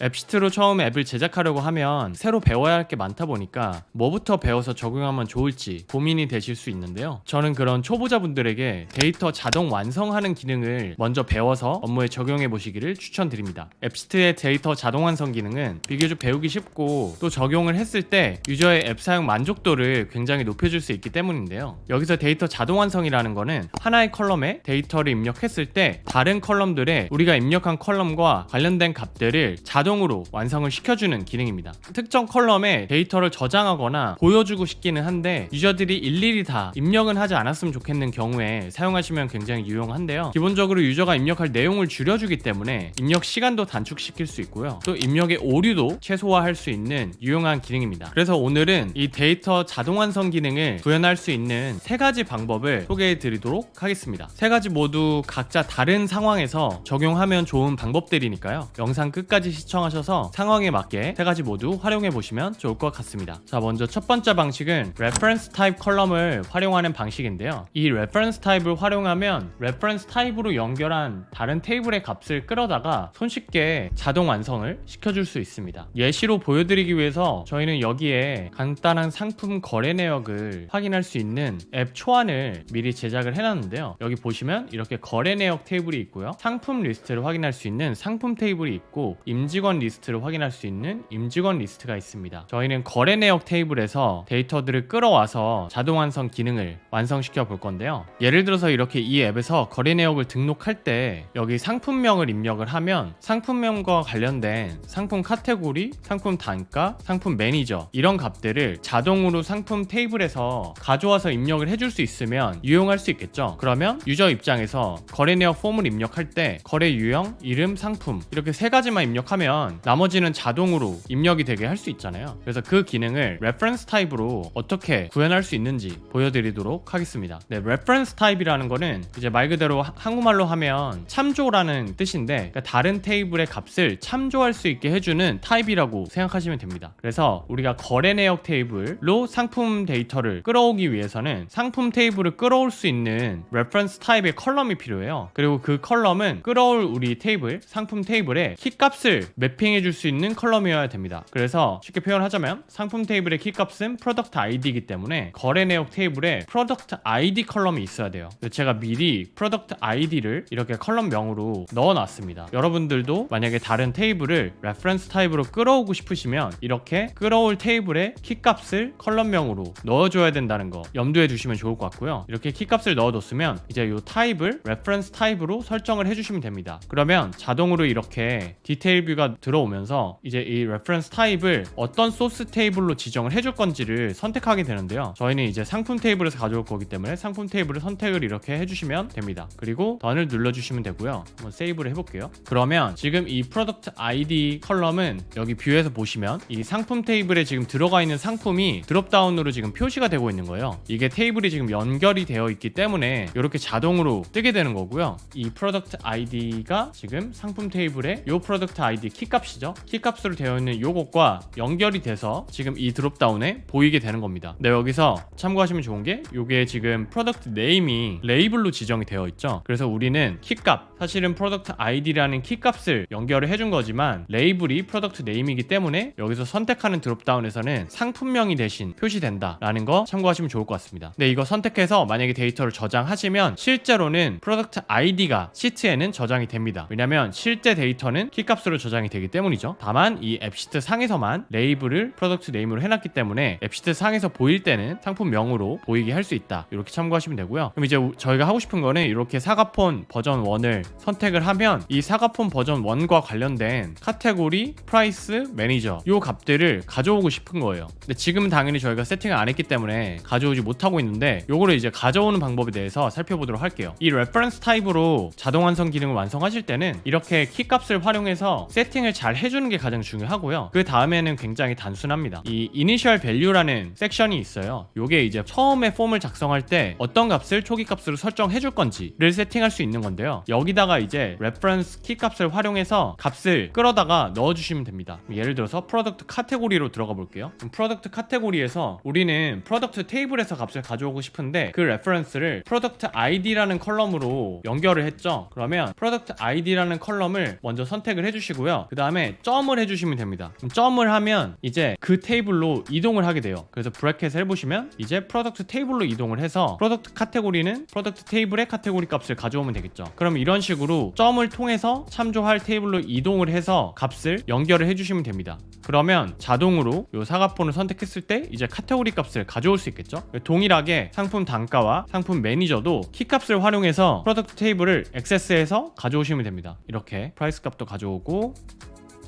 앱시트로 처음 앱을 제작하려고 하면 새로 배워야 할 게 많다 보니까 뭐부터 배워서 적용하면 좋을지 고민이 되실 수 있는데요. 저는 그런 초보자분들에게 데이터 자동 완성하는 기능을 먼저 배워서 업무에 적용해 보시기를 추천드립니다. 앱시트의 데이터 자동 완성 기능은 비교적 배우기 쉽고 또 적용을 했을 때 유저의 앱 사용 만족도를 굉장히 높여줄 수 있기 때문인데요. 여기서 데이터 자동 완성이라는 거는 하나의 컬럼에 데이터를 입력했을 때 다른 컬럼들에 우리가 입력한 컬럼과 관련된 값들을 자동으로 완성을 시켜주는 기능입니다. 특정 컬럼에 데이터를 저장하거나 보여주고 싶기는 한데 유저들이 일일이 다 입력은 하지 않았으면 좋겠는 경우에 사용하시면 굉장히 유용한데요. 기본적으로 유저가 입력할 내용을 줄여주기 때문에 입력 시간도 단축시킬 수 있고요. 또 입력의 오류도 최소화할 수 있는 유용한 기능입니다. 그래서 오늘은 이 데이터 자동 완성 기능을 구현할 수 있는 세 가지 방법을 소개해 드리도록 하겠습니다. 세 가지 모두 각자 다른 상황에서 적용하면 좋은 방법들이니까요. 영상 끝까지 시청하셔서 상황에 맞게 세 가지 모두 활용해 보시면 좋을 것 같습니다. 자, 먼저 첫 번째 방식은 reference type 컬럼을 활용하는 방식인데요. 이 reference type을 활용하면 reference type으로 연결한 다른 테이블의 값을 끌어다가 손쉽게 자동 완성을 시켜줄 수 있습니다. 예시로 보여드리기 위해서 저희는 여기에 간단한 상품 거래 내역을 확인할 수 있는 앱 초안을 미리 제작을 해놨는데요. 여기 보시면 이렇게 거래 내역 테이블이 있고요. 상품 리스트를 확인할 수 있는 상품 테이블이 있고 임직원 리스트를 확인할 수 있는 임직원 리스트가 있습니다. 저희는 거래 내역 테이블에서 데이터들을 끌어와서 자동 완성 기능을 완성시켜 볼 건데요. 예를 들어서 이렇게 이 앱에서 거래 내역을 등록할 때 여기 상품명을 입력을 하면 상품명과 관련된 상품 카테고리, 상품 단가, 상품 매니저 이런 값들을 자동으로 상품 테이블에서 가져와서 입력을 해줄 수 있으면 유용할 수 있겠죠. 그러면 유저 입장에서 거래 내역 폼을 입력할 때 거래 유형, 이름, 상품 이렇게 세 가지만 입력하면 나머지는 자동으로 입력이 되게 할 수 있잖아요. 그래서 그 기능을 reference type으로 어떻게 구현할 수 있는지 보여드리도록 하겠습니다. 네, reference type이라는 거는 이제 말 그대로 한국말로 하면 참조라는 뜻인데 그러니까 다른 테이블의 값을 참조할 수 있게 해주는 타입이라고 생각하시면 됩니다. 그래서 우리가 거래 내역 테이블로 상품 데이터를 끌어오기 위해서는 상품 테이블을 끌어올 수 있는 reference 타입의 컬럼이 필요해요. 그리고 그 컬럼은 끌어올 우리 테이블, 상품 테이블에 키값을 매핑해 줄 수 있는 컬럼이어야 됩니다. 그래서 쉽게 표현하자면 상품 테이블의 키값은 product ID이기 때문에 거래 내역 테이블에 product ID 컬럼이 있어야 돼요. 제가 미리 product ID를 이렇게 컬럼명으로 넣어놨습니다. 여러분들도 만약에 다른 테이블을 reference 타입으로 끌어오고 싶으시면 이렇게 끌어올 테이블에 키값을 컬럼명으로 넣어줘야 된다는 거 염두에 두시면 좋을 것 같고요. 이렇게 키값을 넣어뒀으면 이제 이 타입을 reference 타입으로 설정을 해주시면 됩니다. 그러면 자동으로 이렇게 디테일 뷰가 들어오면서 이제 이 reference 타입을 어떤 소스 테이블로 지정을 해줄 건지를 선택하게 되는데요. 저희는 이제 상품 테이블에서 가져올 거기 때문에 상품 테이블을 선택을 이렇게 해주시면 됩니다. 그리고 던을 눌러주시면 되고요. 한번 세이브를 해볼게요. 그러면 지금 이 product ID 컬럼은 여기 뷰에서 보시면 이 상품 테이블에 지금 들어가 있는 상품이 드롭다운으로 지금 표시가 되고 있는 거예요. 이게 테이블이 지금 연결이 되어 있기 때문에 이렇게 자동으로 뜨게 되는 거고요. 이 product ID가 지금 상품 테이블에 이 product ID 키값이죠. 키값으로 되어 있는 요것과 연결이 돼서 지금 이 드롭다운에 보이게 되는 겁니다. 네, 여기서 참고하시면 좋은 게 요게 지금 product name이 레이블로 지정이 되어 있죠. 그래서 우리는 키값, 사실은 product ID라는 키값을 연결을 해준 거지만 레이블이 product name이기 때문에 여기서 선택하는 드롭다운에서는 상품명이 대신 표시된다라는 거 참고하시면 좋을 것 같습니다. 네, 이거 선택해서 만약에 데이터를 저장하시면 실제로는 product ID가 시트에는 저장이 됩니다. 왜냐면 실제 데이터는 키값으로 저장이 되기 때문이죠. 다만 이 앱시트 상에서만 레이블을 product name으로 해놨기 때문에 앱시트 상에서 보일 때는 상품명으로 보이게 할 수 있다. 이렇게 참고하시면 되고요. 그럼 이제 저희가 하고 싶은 거는 이렇게 사과폰 버전 1을 선택을 하면 이 사과폰 버전 1과 관련된 카테고리, 프라이스, 매니저 요 값들을 가져오고 싶은 거예요. 근데 지금은 당연히 저희가 세팅을 안 했기 때문에 가져오지 못하고 있는데 요거를 이제 가져오는 방법에 대해서 살펴보도록 할게요. 이 reference 타입으로 자동 완성 기능을 완성하실 때는 이렇게 키값을 활용해서 세팅을 잘 해주는 게 가장 중요하고요. 그 다음에는 굉장히 단순합니다. 이 initial value라는 섹션이 있어요. 요게 이제 처음에 폼을 작성할 때 어떤 값을 초기 값으로 설정해 줄 건지를 세팅할 수 있는 건데요. 여기다 여기다가 이제 레퍼런스 키 값을 활용해서 값을 끌어다가 넣어주시면 됩니다. 예를 들어서 프로덕트 카테고리로 들어가 볼게요. 프로덕트 카테고리에서 우리는 프로덕트 테이블에서 값을 가져오고 싶은데 그 레퍼런스를 프로덕트 아이디라는 컬럼으로 연결을 했죠. 그러면 프로덕트 아이디라는 컬럼을 먼저 선택을 해주시고요. 그 다음에 점을 해주시면 됩니다. 점을 하면 이제 그 테이블로 이동을 하게 돼요. 그래서 브래켓을 해보시면 이제 프로덕트 테이블로 이동을 해서 프로덕트 카테고리는 프로덕트 테이블의 카테고리 값을 가져오면 되겠죠. 그럼 이런 식으로 점을 통해서 참조할 테이블로 이동을 해서 값을 연결을 해주시면 됩니다. 그러면 자동으로 이 사각본을 선택했을 때 이제 카테고리 값을 가져올 수 있겠죠. 동일하게 상품 단가와 상품 매니저도 키 값을 활용해서 프로덕트 테이블을 액세스해서 가져오시면 됩니다. 이렇게 프라이스 값도 가져오고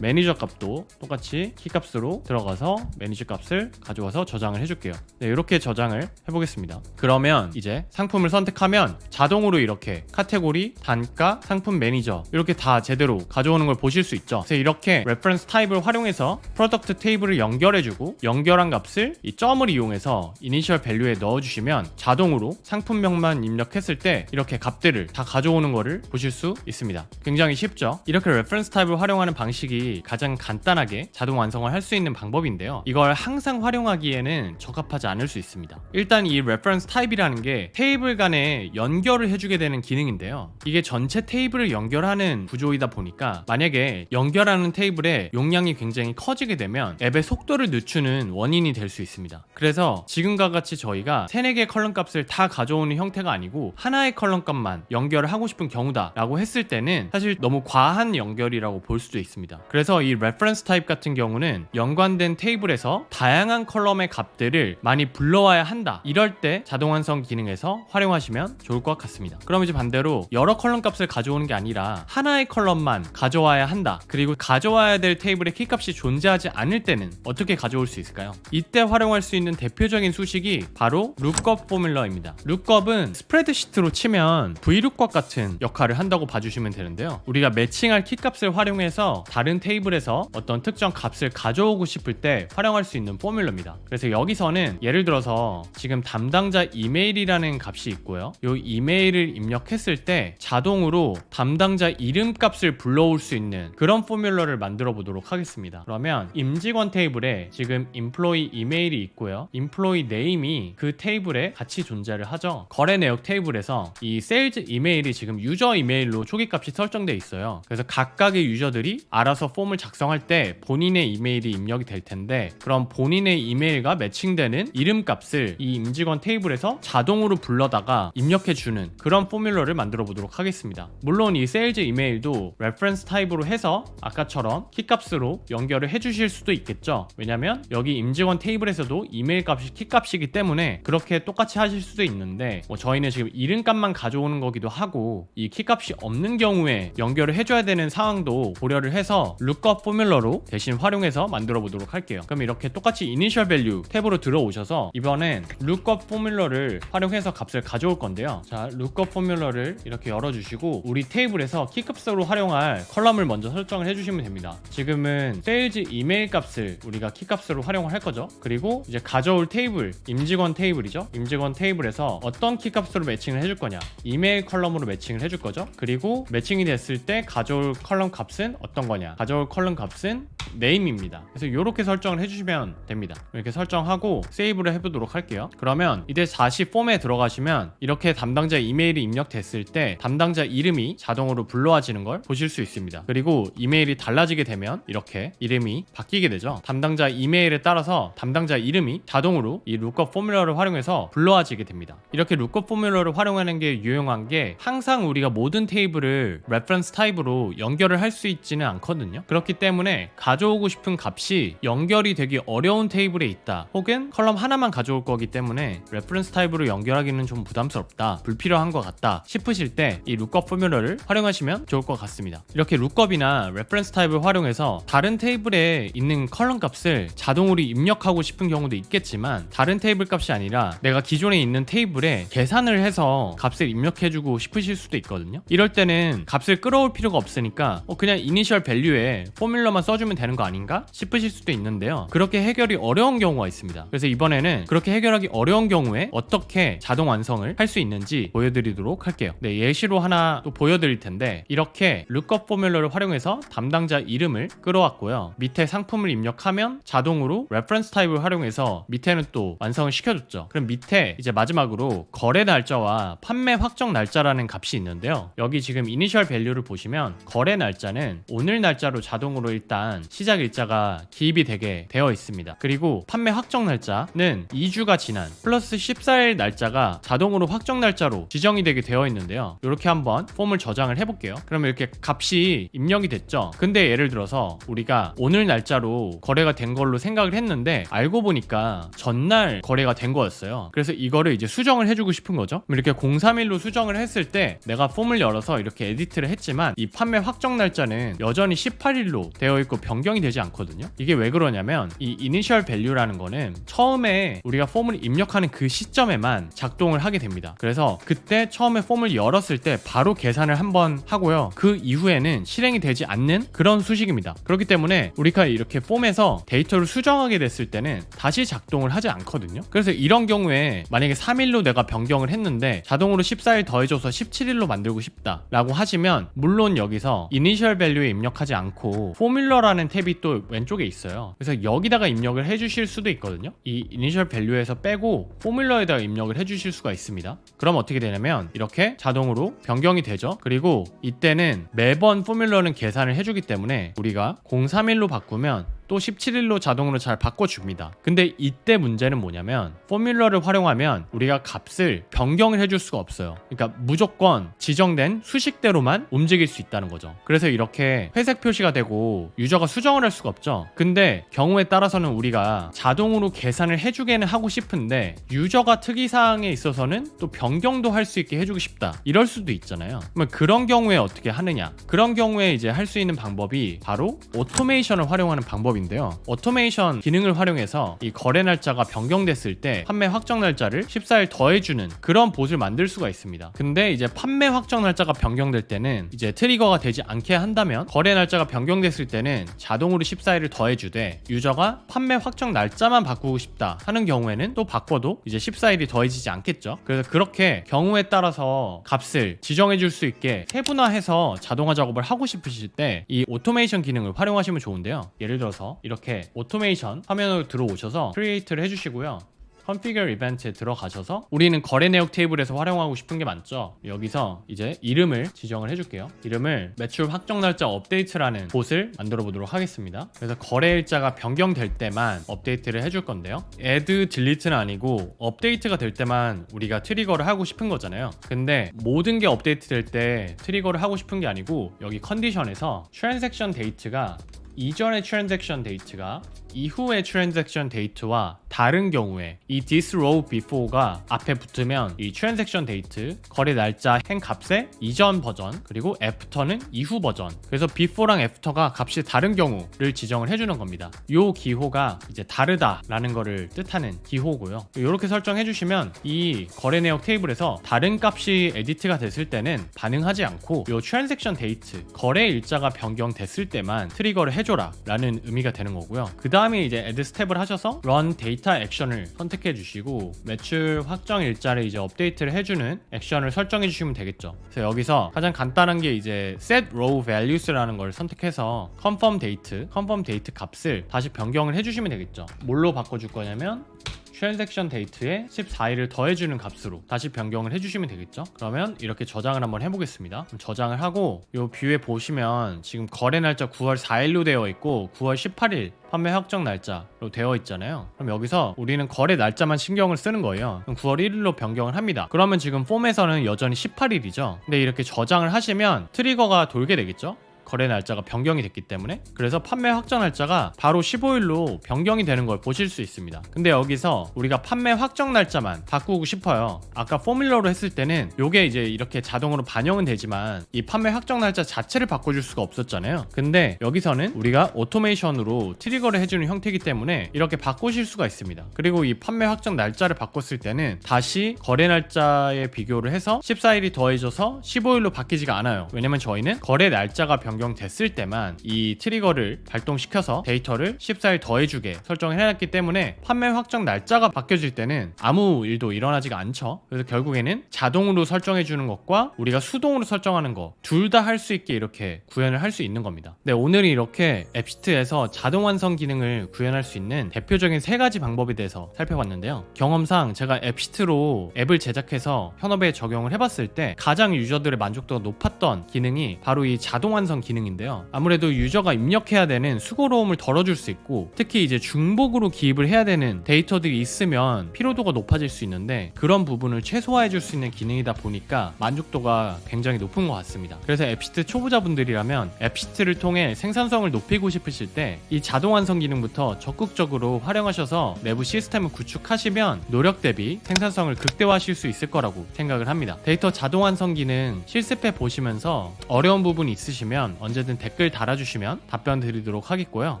매니저 값도 똑같이 키 값으로 들어가서 매니저 값을 가져와서 저장을 해줄게요. 네, 이렇게 저장을 해보겠습니다. 그러면 이제 상품을 선택하면 자동으로 이렇게 카테고리, 단가, 상품 매니저 이렇게 다 제대로 가져오는 걸 보실 수 있죠. 그래서 이렇게 레퍼런스 타입을 활용해서 프로덕트 테이블을 연결해주고 연결한 값을 이 점을 이용해서 이니셜 밸류에 넣어주시면 자동으로 상품명만 입력했을 때 이렇게 값들을 다 가져오는 거를 보실 수 있습니다. 굉장히 쉽죠. 이렇게 레퍼런스 타입을 활용하는 방식이 가장 간단하게 자동 완성을 할 수 있는 방법인데요. 이걸 항상 활용하기에는 적합하지 않을 수 있습니다. 일단 이 reference type이라는 게 테이블 간에 연결을 해주게 되는 기능인데요. 이게 전체 테이블을 연결하는 구조이다 보니까 만약에 연결하는 테이블의 용량이 굉장히 커지게 되면 앱의 속도를 늦추는 원인이 될 수 있습니다. 그래서 지금과 같이 저희가 3-4개 컬럼 값을 다 가져오는 형태가 아니고 하나의 컬럼 값만 연결을 하고 싶은 경우다 라고 했을 때는 사실 너무 과한 연결이라고 볼 수도 있습니다. 그래서 이 reference type 같은 경우는 연관된 테이블에서 다양한 컬럼의 값들을 많이 불러와야 한다. 이럴 때 자동 완성 기능에서 활용하시면 좋을 것 같습니다. 그럼 이제 반대로 여러 컬럼 값을 가져오는 게 아니라 하나의 컬럼만 가져와야 한다. 그리고 가져와야 될 테이블의 키값이 존재하지 않을 때는 어떻게 가져올 수 있을까요? 이때 활용할 수 있는 대표적인 수식이 바로 lookup 포뮬러입니다. lookup은 스프레드시트로 치면 VLOOKUP 같은 역할을 한다고 봐주시면 되는데요. 우리가 매칭할 키값을 활용해서 다른 테이블에서 어떤 특정 값을 가져오고 싶을 때 활용할 수 있는 포뮬러입니다. 그래서 여기서는 예를 들어서 지금 담당자 이메일이라는 값이 있고요. 이 이메일을 입력했을 때 자동으로 담당자 이름 값을 불러올 수 있는 그런 포뮬러를 만들어 보도록 하겠습니다. 그러면 임직원 테이블에 지금 employee 이메일이 있고요. employee name이 그 테이블에 같이 존재를 하죠. 거래 내역 테이블에서 이 sales 이메일이 지금 유저 이메일로 초기 값이 설정되어 있어요. 그래서 각각의 유저들이 알아서 폼을 작성할 때 본인의 이메일이 입력이 될 텐데 그럼 본인의 이메일과 매칭되는 이름 값을 이 임직원 테이블에서 자동으로 불러다가 입력해주는 그런 포뮬러를 만들어 보도록 하겠습니다. 물론 이 세일즈 이메일도 레퍼런스 타입으로 해서 아까처럼 키값으로 연결을 해주실 수도 있겠죠. 왜냐면 여기 임직원 테이블에서도 이메일 값이 키값이기 때문에 그렇게 똑같이 하실 수도 있는데 저희는 지금 이름 값만 가져오는 거기도 하고 이 키값이 없는 경우에 연결을 해줘야 되는 상황도 고려를 해서 lookup 포뮬러로 대신 활용해서 만들어 보도록 할게요. 그럼 이렇게 똑같이 initial value 탭으로 들어오셔서 이번엔 lookup 포뮬러를 활용해서 값을 가져올 건데요. 자, lookup 포뮬러를 이렇게 열어주시고 우리 테이블에서 키값으로 활용할 컬럼을 먼저 설정을 해주시면 됩니다. 지금은 sales 이메일 값을 우리가 키값으로 활용을 할 거죠. 그리고 이제 가져올 테이블, 임직원 테이블이죠. 임직원 테이블에서 어떤 키값으로 매칭을 해줄 거냐, 이메일 컬럼으로 매칭을 해줄 거죠. 그리고 매칭이 됐을 때 가져올 컬럼 값은 어떤 거냐, 가져올 컬럼 값은 name입니다. 그래서 이렇게 설정을 해주시면 됩니다. 이렇게 설정하고 세이브를 해보도록 할게요. 그러면 이제 다시 폼에 들어가시면 이렇게 담당자 이메일이 입력됐을 때 담당자 이름이 자동으로 불러와지는 걸 보실 수 있습니다. 그리고 이메일이 달라지게 되면 이렇게 이름이 바뀌게 되죠. 담당자 이메일에 따라서 담당자 이름이 자동으로 이 lookup 포뮬러를 활용해서 불러와지게 됩니다. 이렇게 lookup 포뮬러를 활용하는 게 유용한 게 항상 우리가 모든 테이블을 reference 타입으로 연결을 할 수 있지는 않거든요. 그렇기 때문에 가져오고 싶은 값이 연결이 되기 어려운 테이블에 있다, 혹은 컬럼 하나만 가져올 거기 때문에 레퍼런스 타입으로 연결하기는 좀 부담스럽다, 불필요한 것 같다 싶으실 때 이 lookup 포뮬러를 활용하시면 좋을 것 같습니다. 이렇게 lookup이나 레퍼런스 타입을 활용해서 다른 테이블에 있는 컬럼 값을 자동으로 입력하고 싶은 경우도 있겠지만 다른 테이블 값이 아니라 내가 기존에 있는 테이블에 계산을 해서 값을 입력해주고 싶으실 수도 있거든요. 이럴 때는 값을 끌어올 필요가 없으니까 그냥 이니셜 밸류에 포뮬러만 써주면 되는 되는 거 아닌가 싶으실 수도 있는데요. 그렇게 해결이 어려운 경우가 있습니다. 그래서 이번에는 그렇게 해결하기 어려운 경우에 어떻게 자동 완성을 할 수 있는지 보여드리도록 할게요. 네, 예시로 하나 또 보여드릴 텐데, 이렇게 룩업 포뮬러를 활용해서 담당자 이름을 끌어왔고요. 밑에 상품을 입력하면 자동으로 레퍼런스 타입을 활용해서 밑에는 또 완성을 시켜줬죠. 그럼 밑에 이제 마지막으로 거래 날짜와 판매 확정 날짜라는 값이 있는데요. 여기 지금 이니셜 밸류를 보시면 거래 날짜는 오늘 날짜로 자동으로 일단 시작 일자가 기입이 되게 되어 있습니다. 그리고 판매 확정 날짜는 2주가 지난 플러스 14일 날짜가 자동으로 확정 날짜로 지정이 되게 되어 있는데요. 이렇게 한번 폼을 저장을 해볼게요. 그러면 이렇게 값이 입력이 됐죠. 근데 예를 들어서 우리가 오늘 날짜로 거래가 된 걸로 생각을 했는데 알고 보니까 전날 거래가 된 거였어요. 그래서 이거를 이제 수정을 해주고 싶은 거죠. 이렇게 031로 수정을 했을 때 내가 폼을 열어서 이렇게 에디트를 했지만 이 판매 확정 날짜는 여전히 18일로 되어 있고 변경이 되지 않거든요. 이게 왜 그러냐면 이 이니셜 밸류라는 거는 처음에 우리가 폼을 입력하는 그 시점에만 작동을 하게 됩니다. 그래서 그때 처음에 폼을 열었을 때 바로 계산을 한번 하고요. 그 이후에는 실행이 되지 않는 그런 수식입니다. 그렇기 때문에 우리가 이렇게 폼에서 데이터를 수정하게 됐을 때는 다시 작동을 하지 않거든요. 그래서 이런 경우에 만약에 3일로 내가 변경을 했는데 자동으로 14일 더해줘서 17일로 만들고 싶다 라고 하시면, 물론 여기서 이니셜 밸류에 입력하지 않고 포뮬러라는 탭이 또 왼쪽에 있어요. 그래서 여기다가 입력을 해주실 수도 있거든요. 이 이니셜 밸류에서 빼고 포뮬러에다가 입력을 해주실 수가 있습니다. 그럼 어떻게 되냐면 이렇게 자동으로 변경이 되죠. 그리고 이때는 매번 포뮬러는 계산을 해주기 때문에 우리가 031로 바꾸면 또 17일로 자동으로 잘 바꿔줍니다. 근데 이때 문제는 뭐냐면 포뮬러를 활용하면 우리가 값을 변경을 해줄 수가 없어요. 그러니까 무조건 지정된 수식대로만 움직일 수 있다는 거죠. 그래서 이렇게 회색 표시가 되고 유저가 수정을 할 수가 없죠. 근데 경우에 따라서는 우리가 자동으로 계산을 해주게는 하고 싶은데 유저가 특이사항에 있어서는 또 변경도 할 수 있게 해주고 싶다, 이럴 수도 있잖아요. 그러면 그런 경우에 어떻게 하느냐, 그런 경우에 이제 할 수 있는 방법이 바로 오토메이션을 활용하는 방법인데요. 오토메이션 기능을 활용해서 이 거래 날짜가 변경됐을 때 판매 확정 날짜를 14일 더해주는 그런 봇을 만들 수가 있습니다. 근데 이제 판매 확정 날짜가 변경될 때는 이제 트리거가 되지 않게 한다면, 거래 날짜가 변경됐을 때는 자동으로 14일을 더해주되 유저가 판매 확정 날짜만 바꾸고 싶다 하는 경우에는 또 바꿔도 이제 14일이 더해지지 않겠죠. 그래서 그렇게 경우에 따라서 값을 지정해 줄 수 있게 세분화해서 자동화 작업을 하고 싶으실 때 이 오토메이션 기능을 활용하시면 좋은데요. 예를 들어서 이렇게 오토메이션 화면으로 들어오셔서 크리에이트를 해주시고요. Configure Event에 들어가셔서 우리는 거래 내역 테이블에서 활용하고 싶은 게 많죠. 여기서 이제 이름을 지정을 해줄게요. 이름을 매출 확정 날짜 업데이트라는 봇을 만들어 보도록 하겠습니다. 그래서 거래 일자가 변경될 때만 업데이트를 해줄 건데요. add, delete는 아니고 업데이트가 될 때만 우리가 트리거를 하고 싶은 거잖아요. 근데 모든 게 업데이트 될 때 트리거를 하고 싶은 게 아니고 여기 컨디션에서 transaction date가 이전의 트랜잭션 데이트가 이후의 트랜잭션 데이트와 다른 경우에 이 this row before가 앞에 붙으면 이 트랜잭션 데이트, 거래 날짜, 행 값의 이전 버전, 그리고 after는 이후 버전, 그래서 before랑 after가 값이 다른 경우를 지정을 해주는 겁니다. 요 기호가 이제 다르다라는 거를 뜻하는 기호고요. 이렇게 설정해 주시면 이 거래 내역 테이블에서 다른 값이 에디트가 됐을 때는 반응하지 않고 요 트랜잭션 데이트, 거래 일자가 변경됐을 때만 트리거를 해줘라 라는 의미가 되는 거고요. 그 다음에 이제 add 스텝을 하셔서 run data 액션을 선택해 주시고 매출 확정 일자를 이제 업데이트를 해주는 액션을 설정해 주시면 되겠죠. 그래서 여기서 가장 간단한 게 이제 set row values라는 걸 선택해서 confirm date 값을 다시 변경을 해주시면 되겠죠. 뭘로 바꿔줄 거냐면 트랜잭션 데이트에 14일을 더해주는 값으로 다시 변경을 해주시면 되겠죠. 그러면 이렇게 저장을 한번 해보겠습니다. 저장을 하고 이 뷰에 보시면 지금 거래 날짜 9월 4일로 되어 있고 9월 18일 판매 확정 날짜로 되어 있잖아요. 그럼 여기서 우리는 거래 날짜만 신경을 쓰는 거예요. 그럼 9월 1일로 변경을 합니다. 그러면 지금 폼에서는 여전히 18일이죠. 근데 이렇게 저장을 하시면 트리거가 돌게 되겠죠. 거래 날짜가 변경이 됐기 때문에. 그래서 판매 확정 날짜가 바로 15일로 변경이 되는 걸 보실 수 있습니다. 근데 여기서 우리가 판매 확정 날짜만 바꾸고 싶어요. 아까 포뮬러로 했을 때는 요게 이제 이렇게 자동으로 반영은 되지만 이 판매 확정 날짜 자체를 바꿔줄 수가 없었잖아요. 근데 여기서는 우리가 오토메이션으로 트리거를 해주는 형태이기 때문에 이렇게 바꾸실 수가 있습니다. 그리고 이 판매 확정 날짜를 바꿨을 때는 다시 거래 날짜에 비교를 해서 14일이 더해져서 15일로 바뀌지가 않아요. 왜냐면 저희는 거래 날짜가 변경됐을 때만 이 트리거를 발동시켜서 데이터를 14일 더해주게 설정을 해놨기 때문에 판매 확정 날짜가 바뀌어질 때는 아무 일도 일어나지가 않죠. 그래서 결국에는 자동으로 설정해주는 것과 우리가 수동으로 설정하는 거 둘 다 할 수 있게 이렇게 구현을 할 수 있는 겁니다. 네, 오늘은 이렇게 앱시트에서 자동 완성 기능을 구현할 수 있는 대표적인 3가지 방법에 대해서 살펴봤는데요. 경험상 제가 앱시트로 앱을 제작해서 현업에 적용을 해봤을 때 가장 유저들의 만족도가 높았던 기능이 바로 이 자동 완성 기능인데요. 아무래도 유저가 입력해야 되는 수고로움을 덜어줄 수 있고, 특히 이제 중복으로 기입을 해야 되는 데이터들이 있으면 피로도가 높아질 수 있는데 그런 부분을 최소화해줄 수 있는 기능이다 보니까 만족도가 굉장히 높은 것 같습니다. 그래서 앱시트 초보자분들이라면 앱시트를 통해 생산성을 높이고 싶으실 때 이 자동 완성 기능부터 적극적으로 활용하셔서 내부 시스템을 구축하시면 노력 대비 생산성을 극대화하실 수 있을 거라고 생각을 합니다. 데이터 자동 완성 기능 실습해 보시면서 어려운 부분이 있으시면 언제든 댓글 달아주시면 답변 드리도록 하겠고요.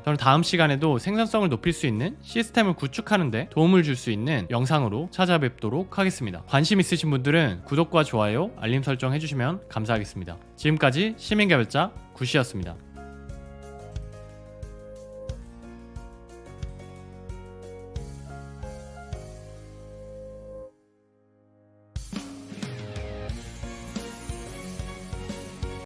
저는 다음 시간에도 생산성을 높일 수 있는 시스템을 구축하는데 도움을 줄 수 있는 영상으로 찾아뵙도록 하겠습니다. 관심 있으신 분들은 구독과 좋아요, 알림 설정 해주시면 감사하겠습니다. 지금까지 시민개발자 구시였습니다.